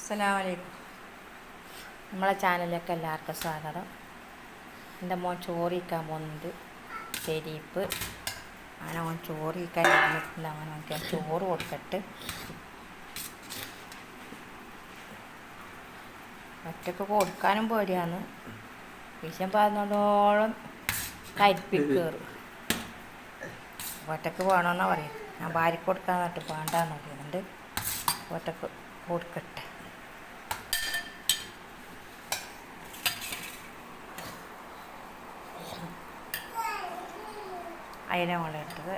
അസ്സലാമു അലൈക്കും. നമ്മളെ ചാനലിലേക്ക് എല്ലാവർക്കും സ്വാഗതം. എൻ്റെ മോൻ ചോറിക്കാൻ പോകുന്നുണ്ട്. ശരീപ്പ് അങ്ങനെ മോൻ ചോറിക്കാൻ ഇരുന്നിട്ടുണ്ട്. അങ്ങനെ നോക്കിയാൽ ചോറ് കൊടുത്തിട്ട് ഒറ്റക്ക് കൊടുക്കാനും പേടിയാണ്. വിഷം പറഞ്ഞതോളം കരിപ്പിക്കേറും. ഒറ്റക്ക് വേണമെന്നാണ് പറയും. ഞാൻ ഭാര്യക്ക് കൊടുക്കാൻ നട്ട് വേണ്ടാന്ന് പറയുന്നുണ്ട്. ഒറ്റക്ക് കൊടുക്കട്ടെ. അതിനെ മുളയിട്ടത്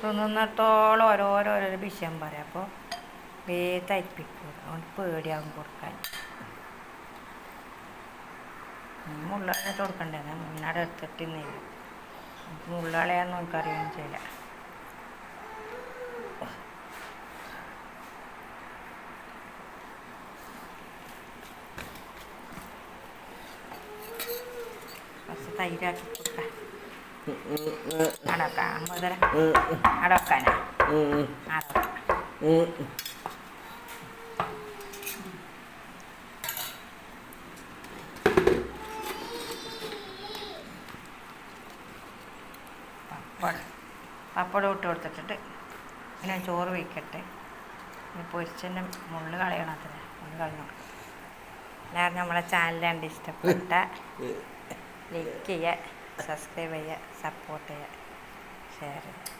തിന്നിടത്തോളം ഓരോരോ വിഷയം പറയാം. അപ്പോൾ വേഗത്തരിപ്പിക്കുക. അതുകൊണ്ട് പേടിയാകും കൊടുക്കാൻ. മുള്ളാളിട്ട് കൊടുക്കണ്ടേ? മുന്നാടെ എടുത്തിട്ടിന്നില്ല. മുള്ളാളിയാന്ന് നമുക്കറിയുകയും ചെയ്യില്ല. കുറച്ച് തൈരാക്കി കൊടുക്കാം. അടക്കാം മുതല അടക്കാനാ അടക്കാം. പപ്പടം ഇട്ട് കൊടുത്തിട്ട് പിന്നെ ചോറ് വയ്ക്കട്ടെ. പൊരിച്ചതിൻ്റെ മുള്ള് കളയണം. അത്ര മുള്ള് കളഞ്ഞു കൊടുക്കും. എല്ലാവരും നമ്മളെ ചാനൽ കണ്ട് ഇഷ്ടപ്പെട്ട ലൈക്ക് ചെയ്യുക, സബ്സ്ക്രൈബ് ചെയ്യുക, സപ്പോർട്ട് ചെയ്യുക, ഷെയർ ചെയ്യുക.